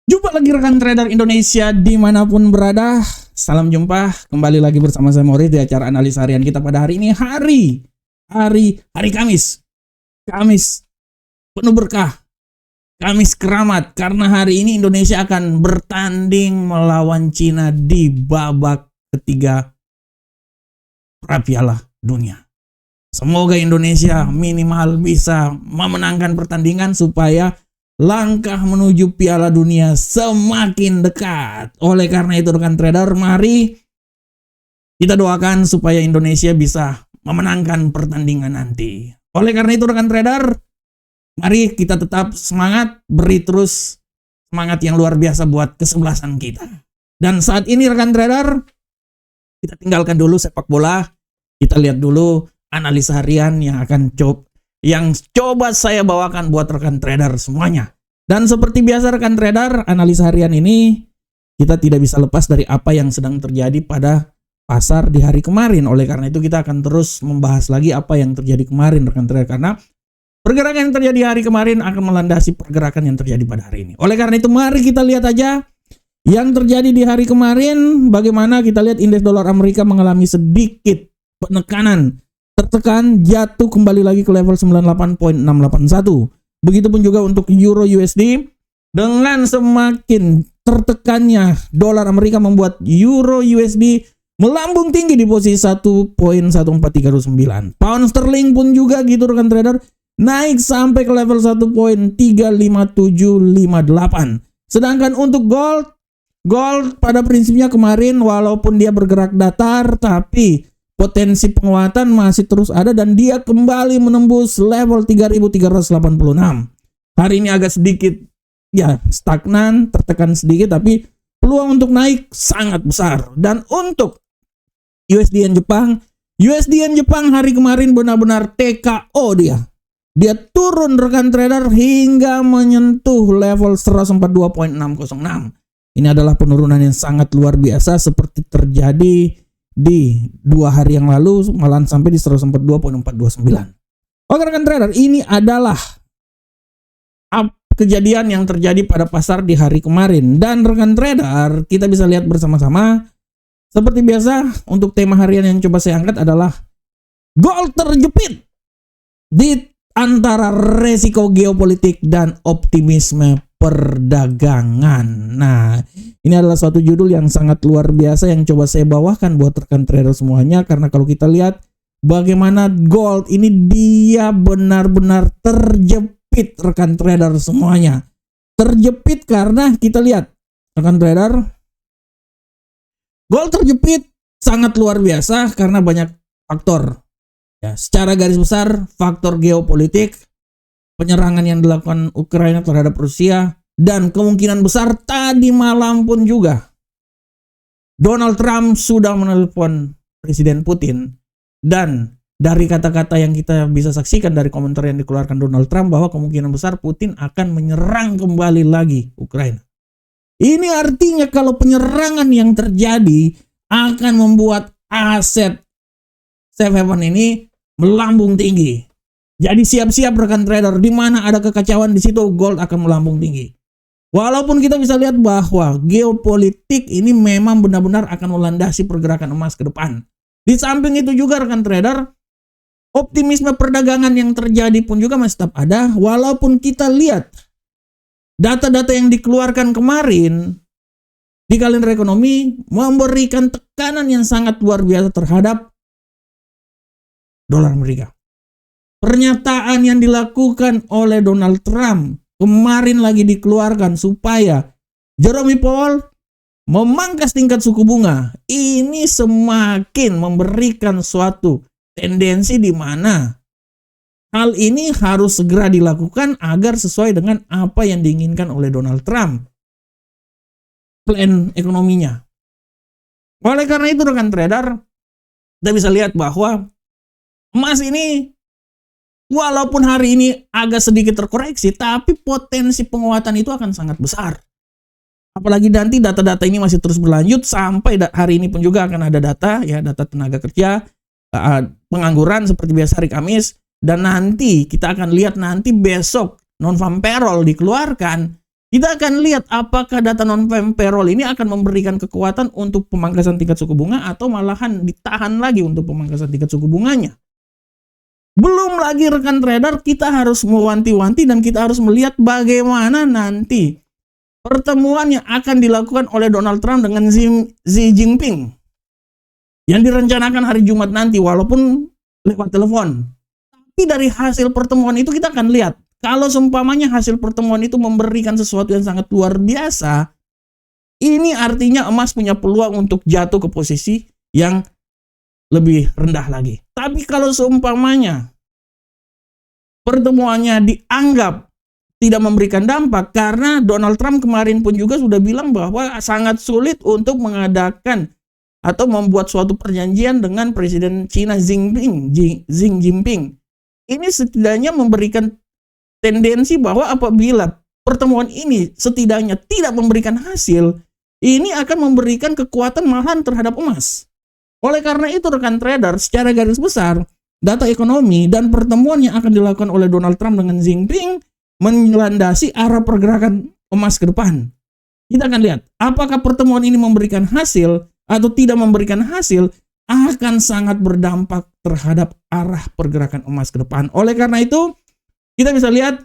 Jumpa lagi rekan trader Indonesia dimanapun berada. Salam jumpa kembali lagi bersama saya Morris di acara analis harian kita pada hari ini, hari Kamis. Kamis penuh berkah, Kamis keramat, karena hari ini Indonesia akan bertanding melawan Cina di babak ketiga Piala Dunia. Semoga Indonesia minimal bisa memenangkan pertandingan supaya langkah menuju Piala Dunia semakin dekat. Oleh karena itu rekan trader, mari kita doakan supaya Indonesia bisa memenangkan pertandingan nanti. Oleh karena itu rekan trader, mari kita tetap semangat, beri terus semangat yang luar biasa buat kesebelasan kita. Dan saat ini rekan trader, kita tinggalkan dulu sepak bola, kita lihat dulu analisa harian yang coba saya bawakan buat rekan trader semuanya. Dan seperti biasa rekan trader, analisa harian ini kita tidak bisa lepas dari apa yang sedang terjadi pada pasar di hari kemarin. Oleh karena itu kita akan terus membahas lagi apa yang terjadi kemarin rekan trader, karena pergerakan yang terjadi hari kemarin akan melandasi pergerakan yang terjadi pada hari ini. Oleh karena itu mari kita lihat aja yang terjadi di hari kemarin. Bagaimana kita lihat indeks dolar Amerika mengalami sedikit penekanan, tertekan, jatuh kembali lagi ke level 98.681. Begitupun juga untuk Euro USD, dengan semakin tertekannya dolar Amerika membuat Euro USD melambung tinggi di posisi 1.14329. Pound sterling pun juga gitu rekan trader, naik sampai ke level 1.35758. Sedangkan untuk gold pada prinsipnya kemarin walaupun dia bergerak datar, tapi potensi penguatan masih terus ada dan dia kembali menembus level 3.386. Hari ini agak sedikit stagnan, tertekan sedikit, tapi peluang untuk naik sangat besar. Dan untuk USD Yen Jepang hari kemarin benar-benar TKO dia. Dia turun rekan trader hingga menyentuh level 142.606. Ini adalah penurunan yang sangat luar biasa seperti terjadi di 2 hari yang lalu, malah sampai di 142.429. Oke rekan trader, ini adalah kejadian yang terjadi pada pasar di hari kemarin. Dan rekan trader, kita bisa lihat bersama-sama. Seperti biasa, untuk tema harian yang coba saya angkat adalah gold terjepit di antara resiko geopolitik dan optimisme perdagangan. Nah, ini adalah suatu judul yang sangat luar biasa yang coba saya bawakan buat rekan trader semuanya, karena kalau kita lihat bagaimana gold ini dia benar-benar terjepit rekan trader semuanya. Terjepit karena kita lihat rekan trader, gold terjepit sangat luar biasa karena banyak faktor. Ya, secara garis besar faktor geopolitik, penyerangan yang dilakukan Ukraina terhadap Rusia, dan kemungkinan besar tadi malam pun juga Donald Trump sudah menelpon Presiden Putin. Dan dari kata-kata yang kita bisa saksikan dari komentar yang dikeluarkan Donald Trump, bahwa kemungkinan besar Putin akan menyerang kembali lagi Ukraina. Ini artinya kalau penyerangan yang terjadi akan membuat aset safe haven ini melambung tinggi. Jadi siap-siap rekan trader, di mana ada kekacauan di situ gold akan melambung tinggi. Walaupun kita bisa lihat bahwa geopolitik ini memang benar-benar akan melandasi pergerakan emas ke depan. Di samping itu juga rekan trader, optimisme perdagangan yang terjadi pun juga masih tetap ada. Walaupun kita lihat data-data yang dikeluarkan kemarin di kalender ekonomi memberikan tekanan yang sangat luar biasa terhadap dolar Amerika. Pernyataan yang dilakukan oleh Donald Trump kemarin lagi dikeluarkan supaya Jerome Powell memangkas tingkat suku bunga. Ini semakin memberikan suatu tendensi di mana hal ini harus segera dilakukan agar sesuai dengan apa yang diinginkan oleh Donald Trump, plan ekonominya. Oleh karena itu rekan trader, kita bisa lihat bahwa emas ini walaupun hari ini agak sedikit terkoreksi, tapi potensi penguatan itu akan sangat besar. Apalagi nanti data-data ini masih terus berlanjut sampai hari ini pun juga akan ada data tenaga kerja, pengangguran seperti biasa hari Kamis, dan nanti kita akan lihat nanti besok non-farm payroll dikeluarkan. Kita akan lihat apakah data non-farm payroll ini akan memberikan kekuatan untuk pemangkasan tingkat suku bunga atau malahan ditahan lagi untuk pemangkasan tingkat suku bunganya. Belum lagi rekan trader, kita harus mewanti-wanti dan kita harus melihat bagaimana nanti pertemuan yang akan dilakukan oleh Donald Trump dengan Xi Jinping yang direncanakan hari Jumat nanti walaupun lewat telepon. Tapi dari hasil pertemuan itu kita akan lihat, kalau seumpamanya hasil pertemuan itu memberikan sesuatu yang sangat luar biasa, ini artinya emas punya peluang untuk jatuh ke posisi yang lebih rendah lagi. Tapi kalau seumpamanya pertemuannya dianggap tidak memberikan dampak, karena Donald Trump kemarin pun juga sudah bilang bahwa sangat sulit untuk mengadakan atau membuat suatu perjanjian dengan Presiden China Xi Jinping. Ini setidaknya memberikan tendensi bahwa apabila pertemuan ini setidaknya tidak memberikan hasil, ini akan memberikan kekuatan malahan terhadap emas. Oleh karena itu rekan trader, secara garis besar, data ekonomi dan pertemuan yang akan dilakukan oleh Donald Trump dengan Xi Jinping melandasi arah pergerakan emas ke depan. Kita akan lihat apakah pertemuan ini memberikan hasil atau tidak memberikan hasil, akan sangat berdampak terhadap arah pergerakan emas ke depan. Oleh karena itu, kita bisa lihat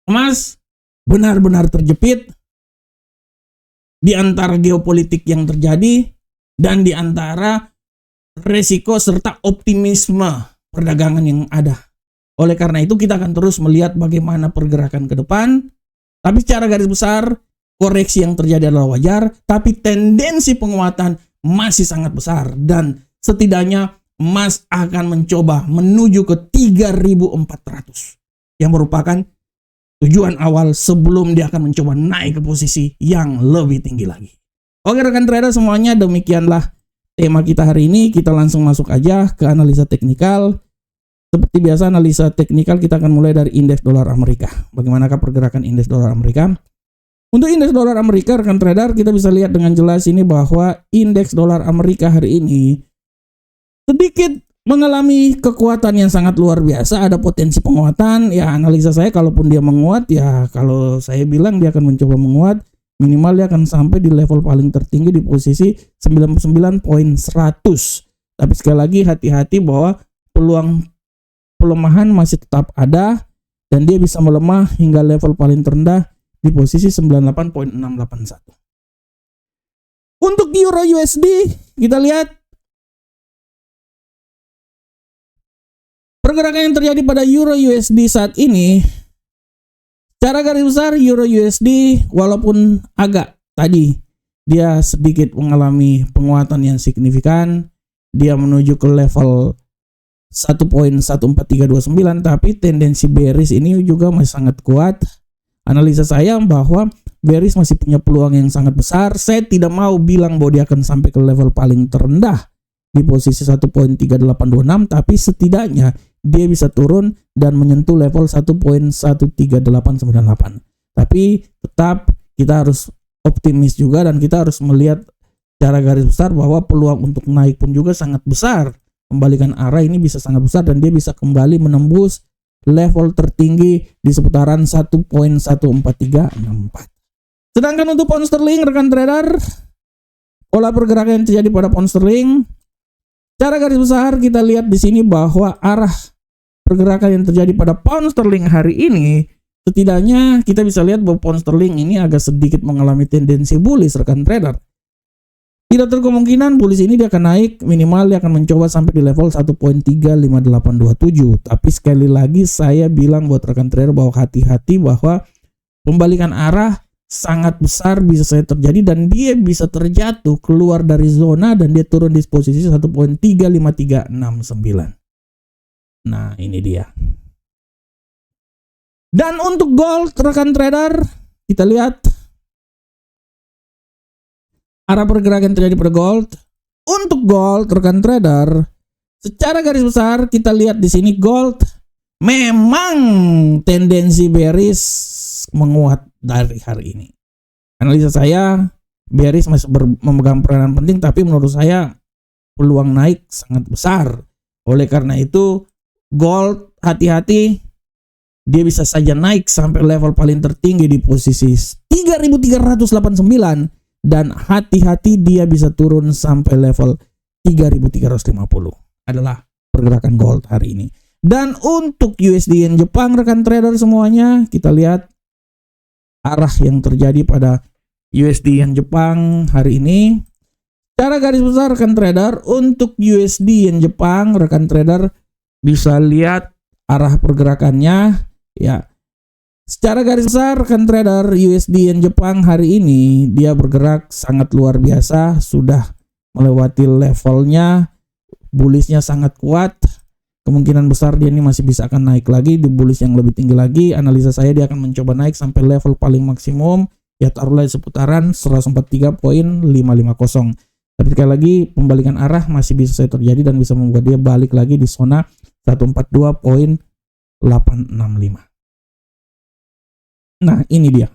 emas benar-benar terjepit di antara geopolitik yang terjadi dan di antara resiko serta optimisme perdagangan yang ada. Oleh karena itu kita akan terus melihat bagaimana pergerakan ke depan. Tapi secara garis besar koreksi yang terjadi adalah wajar, tapi tendensi penguatan masih sangat besar dan setidaknya emas akan mencoba menuju ke 3.400 yang merupakan tujuan awal sebelum dia akan mencoba naik ke posisi yang lebih tinggi lagi. Oke rekan trader semuanya, demikianlah tema kita hari ini. Kita langsung masuk aja ke analisa teknikal. Seperti biasa analisa teknikal kita akan mulai dari indeks dolar Amerika. Bagaimanakah pergerakan indeks dolar Amerika? Untuk indeks dolar Amerika rekan trader kita bisa lihat dengan jelas ini bahwa indeks dolar Amerika hari ini sedikit mengalami kekuatan yang sangat luar biasa. Ada potensi penguatan. Ya analisa saya kalaupun dia menguat, ya kalau saya bilang dia akan mencoba menguat, minimal dia akan sampai di level paling tertinggi di posisi 99.100. Tapi sekali lagi hati-hati bahwa peluang pelemahan masih tetap ada dan dia bisa melemah hingga level paling terendah di posisi 98.681. Untuk Euro USD kita lihat pergerakan yang terjadi pada Euro USD saat ini. Secara garis besar Euro USD walaupun agak tadi dia sedikit mengalami penguatan yang signifikan, dia menuju ke level 1.14329, tapi tendensi bearish ini juga masih sangat kuat. Analisa saya bahwa bearish masih punya peluang yang sangat besar. Saya tidak mau bilang bahwa dia akan sampai ke level paling terendah di posisi 1.3826, tapi setidaknya dia bisa turun dan menyentuh level 1.13898. Tapi tetap kita harus optimis juga dan kita harus melihat secara garis besar bahwa peluang untuk naik pun juga sangat besar. Kembalikan arah ini bisa sangat besar dan dia bisa kembali menembus level tertinggi di seputaran 1.14364. Sedangkan untuk pound sterling rekan trader, pola pergerakan yang terjadi pada pound sterling secara garis besar kita lihat di sini bahwa arah pergerakan yang terjadi pada pound sterling hari ini setidaknya kita bisa lihat bahwa pound sterling ini agak sedikit mengalami tendensi bullish rekan trader. Tidak terkemungkinan bullish ini dia akan naik, minimal dia akan mencoba sampai di level 1.35827. Tapi sekali lagi saya bilang buat rekan trader bahwa hati-hati bahwa pembalikan arah sangat besar bisa saya terjadi dan dia bisa terjatuh keluar dari zona dan dia turun di posisi 1.35369. Nah, ini dia. Dan untuk gold rekan trader, kita lihat arah pergerakan terjadi pada gold. Untuk gold rekan trader, secara garis besar kita lihat di sini gold memang tendensi bearish menguat dari hari ini. Analisa saya bearish masih memegang peranan penting, tapi menurut saya peluang naik sangat besar. Oleh karena itu gold hati-hati dia bisa saja naik sampai level paling tertinggi di posisi 3.389 dan hati-hati dia bisa turun sampai level 3.350. Adalah pergerakan gold hari ini. Dan untuk USD Yen Jepang rekan trader semuanya, kita lihat arah yang terjadi pada USD Yen Jepang hari ini. Secara garis besar rekan trader, untuk USD Yen Jepang rekan trader bisa lihat arah pergerakannya ya. Secara garis besar rekan trader, USD Yen Jepang hari ini dia bergerak sangat luar biasa, sudah melewati levelnya, bullishnya sangat kuat. Kemungkinan besar dia ini masih bisa akan naik lagi di bullish yang lebih tinggi lagi. Analisa saya dia akan mencoba naik sampai level paling maksimum, ya taruhlah seputaran 143.550. Tapi sekali lagi pembalikan arah masih bisa saya terjadi dan bisa membuat dia balik lagi di zona 142.865. Nah, ini dia.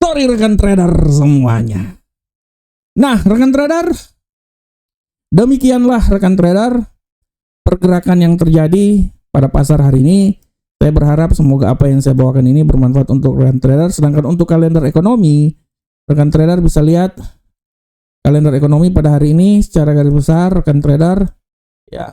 Sorry rekan trader semuanya. Nah, rekan trader, demikianlah rekan trader pergerakan yang terjadi pada pasar hari ini. Saya berharap semoga apa yang saya bawakan ini bermanfaat untuk rekan trader. Sedangkan untuk kalender ekonomi, rekan trader bisa lihat kalender ekonomi pada hari ini secara garis besar rekan trader ya.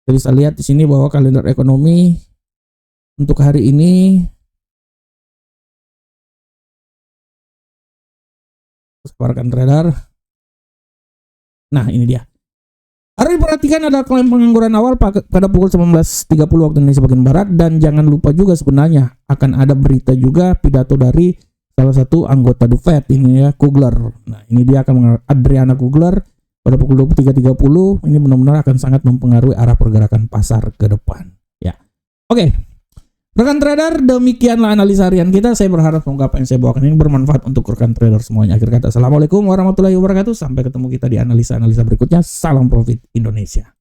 Kita bisa lihat di sini bahwa kalender ekonomi untuk hari ini rekan trader. Nah, ini dia. Harus diperhatikan ada klaim pengangguran awal pada pukul 19.30 waktu Indonesia bagian Barat, dan jangan lupa juga sebenarnya akan ada berita juga pidato dari salah satu anggota The Fed ini ya, Kugler. Nah, ini dia akan Adriana Kugler pada pukul 23.30. Ini benar-benar akan sangat mempengaruhi arah pergerakan pasar ke depan. Ya. Oke. Rekan trader, demikianlah analisa harian kita. Saya berharap semoga apa yang saya bawakan ini bermanfaat untuk rekan trader semuanya. Akhir kata, assalamualaikum warahmatullahi wabarakatuh. Sampai ketemu kita di analisa-analisa berikutnya. Salam profit Indonesia.